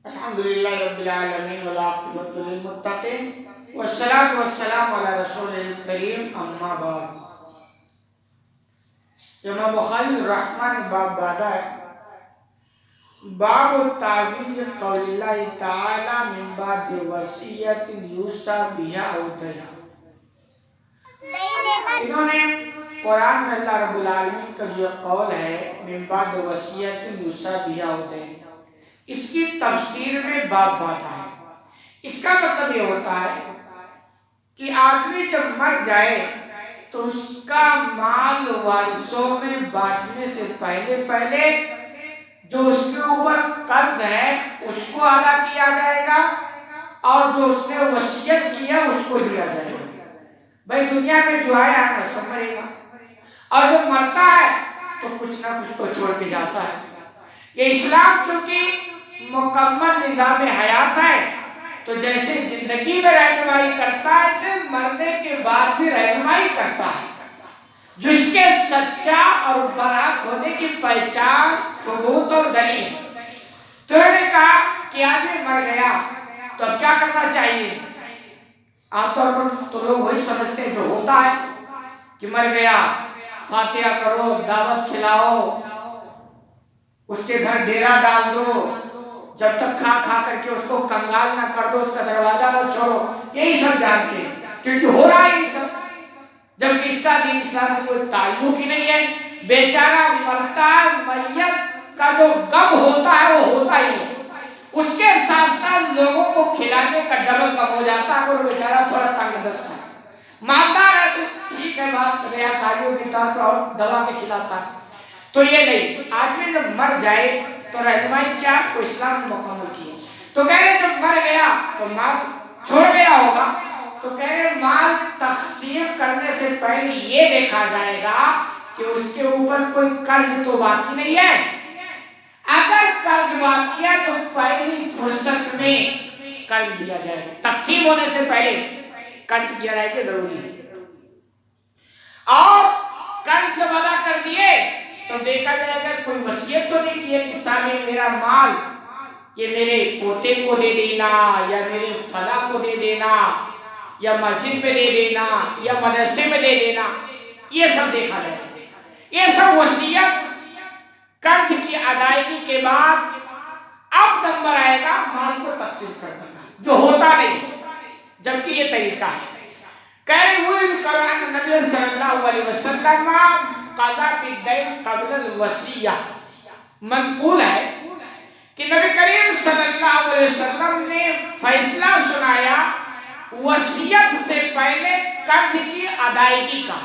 الحمدللہ رب العالمین والعاقبۃ للمتقین والصلاۃ والسلام علی رسول الکریم اما بعد. امام بخاری رحمن باب دادا ہے باب تعویل قول اللہ تعالی من بعد وصیت یوصی بہا او دین. انہوں نے قرآن میں اللہ رب العالمین کا جو قول ہے من بعد وصیت یوصی بہا او دین، اس کی تفسیر میں باب باتا ہے. اس کا مطلب یہ ہوتا ہے کہ آدمی جب مر جائے تو اس کا مال وارثوں میں بانٹنے سے پہلے جو اس کے اوپر قرض ہے اس کو ادا کیا جائے گا اور جو اس نے وصیت کیا اس کو دیا جائے گا. بھائی دنیا میں جو آیا ہے سب مرے گا، اور جب مرتا ہے تو کچھ نہ کچھ تو چھوڑ کے جاتا ہے. یہ اسلام چونکہ مکمل نظام حیات ہے تو جیسے زندگی میں رہنمائی کرتا ہے ایسے مرنے کے بعد بھی رہنمائی کرتا ہے. جو اس کے سچا اور برحق ہونے کی پہچان، ثبوت اور دلیل. تو انہوں نے کہا کہ آدمی مر گیا تو اب کیا کرنا چاہیے؟ عام طور پر تو لوگ وہی سمجھتے ہیں جو ہوتا ہے کہ مر گیا فاتحہ کرو، دعوت کھلاؤ، اس کے گھر ڈیرا ڈال دو، جب تک کھا کر کے اس کو کنگال نہ کر دو، اس کا دروازہ نہ چھوڑو. یہی سب جانتے ہیں کیونکہ ہو رہا ہے یہ سب، جبکہ اس کا دین اسلام میں کوئی تعلق ہی نہیں ہے. بیچارہ مرتا ہے، میت کا جو غم ہوتا ہے وہ ہوتا ہی ہے، اس کے ساتھ ساتھ لوگوں کو کھلانے کا ڈبل غم ہو جاتا ہے. اور بیچارہ تھوڑا تنگ دست ہے، مالدار ہے تو ٹھیک ہے بات، ریاکاریوں کی طور پر اور دبا کے کھلاتا ہے. تو یہ نہیں، آدمی جب مر جائے تو رہنمائی کیا کو اسلام مکمل کی ہے. تو کہہ رہے جب مر گیا تو مال چھوڑ گیا ہوگا، تو کہہ رہے مال تقسیم کرنے سے پہلے یہ دیکھا جائے گا کہ اس کے اوپر کوئی قرض تو باقی نہیں ہے. اگر قرض باقی ہے تو پہلی فرصت میں قرض دیا جائے گا. تقسیم ہونے سے پہلے قرض کیا جائے گا، ضروری ہے. اور قرض جب ادا کر دیے تو دیکھا جائے گا کوئی وصیت تو نہیں کی ہے کہ سامنے میرا مال یہ میرے پوتے کو دے دینا، یا میرے فلاں کو دے دینا، یا مسجد میں دے دینا، یا مدرسے میں دے دینا. یہ سب دیکھا جائے گا. یہ سب وصیت قرض کی ادائیگی کے بعد اب نمبر آئے گا مال کو تقسیم کرنے کا، جو ہوتا نہیں جبکہ یہ طریقہ ہے. کہہ رہے ہوئے قرآن نبی صلی اللہ علیہ وسلم قضا بالدین قبل الوصیہ. منقول ہے کہ نبی کریم صلی اللہ علیہ وسلم نے فیصلہ سنایا وصیت سے پہلے قرض کی ادائیگی کا.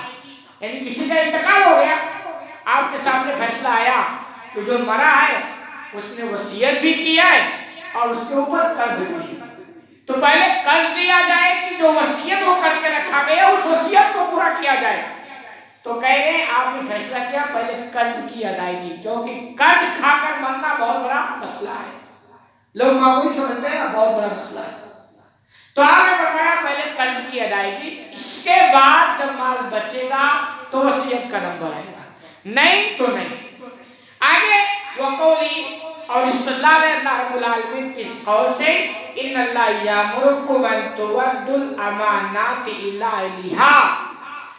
یعنی کسی کا انتقال ہو گیا، آپ کے سامنے فیصلہ آیا کہ جو مرا ہے اس نے وصیت بھی کیا ہے اور اس کے اوپر قرض بھی، تو پہلے قرض دیا جائے کہ جو وصیت وہ کر کے رکھا گیا اس وصیت کو پورا کیا جائے. تو کہہ رہے ہیں آپ نے فیصلہ کیا پہلے قرض کی ادائیگی، کیونکہ قرض کھا کر مرنا بہت بڑا مسئلہ ہے. لوگ معمولی سمجھتے ہیں نا، بہت بڑا مسئلہ ہے. تو آپ نے فرمایا پہلے قرض کی ادائیگی، اس کے بعد جب مال بچے گا تو وصیت کا نمبر آئے گا، نہیں تو نہیں. آگے وقولی اور استدلال ہے اللہ رب العالمین کی اس قول سے ان اللہ یامرکم ان تؤدوا الامانات الی اہلھا.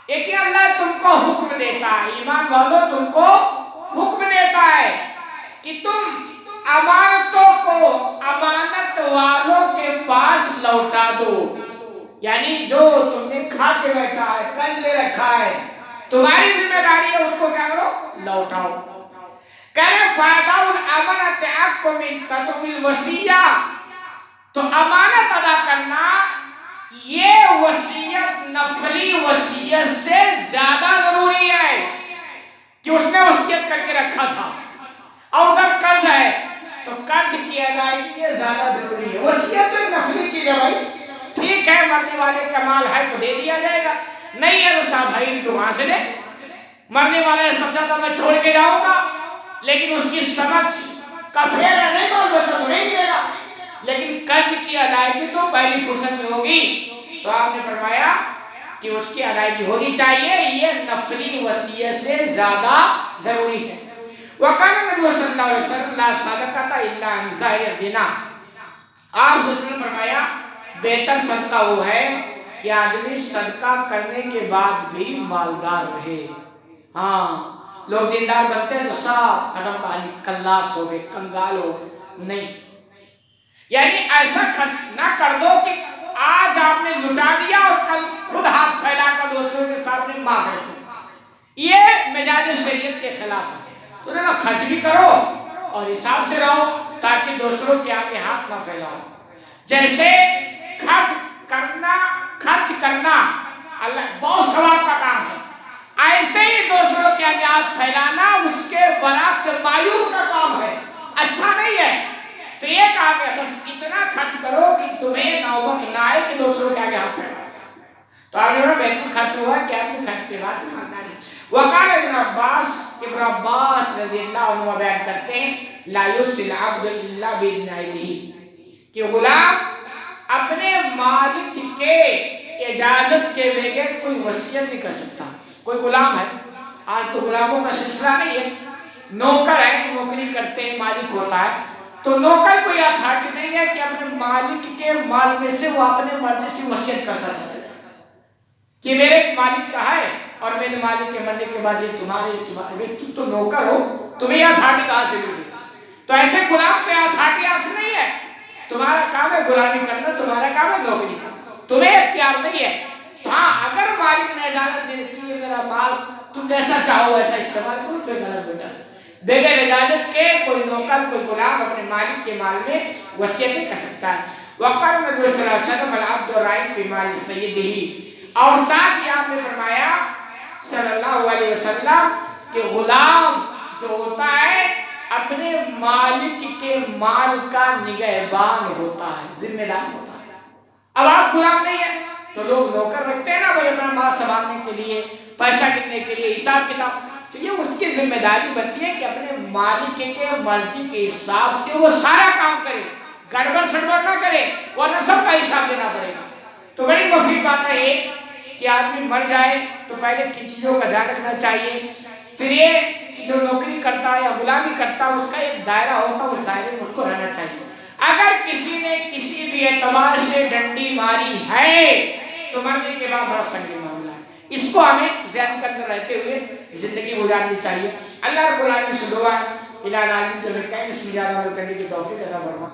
ایک اللہ تم کو حکم دیتا ہے، ایمان والو تم کو حکم دیتا ہے کہ تم امانتوں کو امانت والوں کے پاس لوٹا دو. یعنی جو تم نے کھا کے بیٹھا ہے، قرض لے رکھا ہے، تمہاری ذمہ داری ہے اس کو کیا کرو، لوٹاؤ. کہہ رہے فائدہ الامانت حق من تطویل الوصیہ. تو امانت ادا کرنا یہ وصیت نفلی وصیت سے زیادہ ضروری ہے کہ اس نے وصیت کر کے رکھا تھا اور ادھر قرض ہے تو قرض کی ادائیگی یہ زیادہ ضروری ہے. وصیت تو ایک نفلی چیز ہے بھائی، ٹھیک ہے مرنے والے کا مال ہے تو دے دیا جائے گا، نہیں ہے تو صاحب بھائی تو وہاں سے دے. مرنے والے سمجھا تھا میں چھوڑ کے جاؤں گا، لیکن اس کی سمجھ کا پھیر ہے نہیں مال بچا تو نہیں ملے گا، لیکن قرض کی ادائیگی تو پہلی فرصت میں ہوگی. تو آپ نے فرمایا کہ اس کی ادائیگی ہونی چاہیے، یہ نفلی وصیت سے زیادہ ضروری ہے. وقال نبی صلی اللہ علیہ وسلم لا صدقۃ الا عن ظاہر الغنیٰ. آپ نے فرمایا بہتر صدقہ وہ ہے کہ آدمی صدقہ کرنے کے بعد بھی مالدار رہے۔ ہاں لوگ دیندار بنتے ہیں تو سب ختم کہانی کلاس ہو گئے، کنگال ہو گئے، نہیں، یعنی ایسا خرچ نہ کر دو کہ آج آپ نے لٹا دیا اور کل خود ہاتھ پھیلا کر دوسروں کے سامنے مانگ رہے ہیں۔ یہ مزاج شریعت کے خلاف ہے۔ تو نے کہا خرچ بھی کرو اور حساب سے رہو تاکہ دوسروں کے آگے ہاتھ نہ پھیلاؤ۔ جیسے خرچ کرنا اللہ بہت ثواب کا کام ہے، ایسے ہی دوسروں کے آگے ہاتھ پھیلانا اس کے برعکس مایوب کا کام ہے، اچھا نہیں ہے۔ تو یہ کہا کہ بس اتنا خرچ کرو کہ تمہیں نوبت نہ آئے کہ دوسروں کے آگے ہاتھ پھیلاؤ۔ تو آپ نے بیت خرچ ہوا کہ آپ نے خرچ کے بعد مالداری۔ وقال ابن عباس رضی اللہ عنہ بیان کرتے ہیں لا یوصل العبد الا باذن اہلہ، کہ غلام اپنے مالک کے اجازت کے بغیر کوئی وصیت نہیں کر سکتا۔ کوئی غلام ہے، آج تو غلاموں کا سلسلہ نہیں ہے، نوکر ہے، نوکری کرتے ہیں، مالک ہوتا ہے، تو نوکر کوئی اتھارٹی نہیں ہے کہ اپنے مالک کے مال میں سے وہ اپنے مرضی سے وصیت کر سکتا ہے کہ میرے مالک کا ہے اور میرے مالک کے مرنے کے بعد یہ تمہارے، تم تو نوکر ہو، تمہیں یہ اتھارٹی کہاں سے ملی؟ تو ایسے غلام پہ اتھارٹی حاصل نہیں ہے۔ تمہارا کام ہے غلامی کرنا، تمہارا کام ہے نوکری کرنا، تمہیں اختیار نہیں ہے۔ ہاں اگر مالک نے اجازت دے دی ہے میرا مال تم جیسا چاہو ویسا استعمال کرو، تو غلط بیٹا، بغیر اجازت کے کوئی نوکر کوئی غلام اپنے مالک کے مال میں وصیت نہیں کر سکتا ہے۔ وقال نبی صلی اللہ علیہ وسلم العبد راع فی مال سیدہ، اور ساتھ ہی آپ نے فرمایا صلی اللہ علیہ وسلم کہ غلام جو ہوتا ہے اپنے مالک کے مال کا نگہبان ہوتا ہے، ذمہ دار ہوتا ہے۔ اب آپ غلام نہیں ہے تو لوگ نوکر رکھتے ہیں نا بھائی اپنا مال سنبھالنے کے لیے، پیسہ گننے کے لیے، حساب کتاب، تو یہ اس کی ذمہ داری بنتی ہے کہ اپنے مالک کے مرضی کے حساب سے وہ سارا کام کرے، گڑبڑ سڑبڑ نہ کرے، ورنہ سب کا حساب دینا پڑے گا۔ تو بڑی مفید بات ہے یہ کہ آدمی مر جائے تو پہلے کن چیزوں کا دھیان رکھنا چاہیے، پھر یہ کہ جو نوکری کرتا ہے یا غلامی کرتا ہے اس کا ایک دائرہ ہوتا ہے، اس دائرے میں اس کو رہنا چاہیے۔ اگر کسی نے کسی بھی اعتبار سے ڈنڈی ماری ہے تو مرنے کے بعد بڑا سنگین معاملہ ہے، اس کو ہمیں ذہن کے اندر رہتے ہوئے زندگی گزارنی چاہیے۔ اللہ رب العالمین سے دعا ہے الہی العالمین کے لئے اس میں زیادہ عمل کرنے کی توفیق عطا فرمائے۔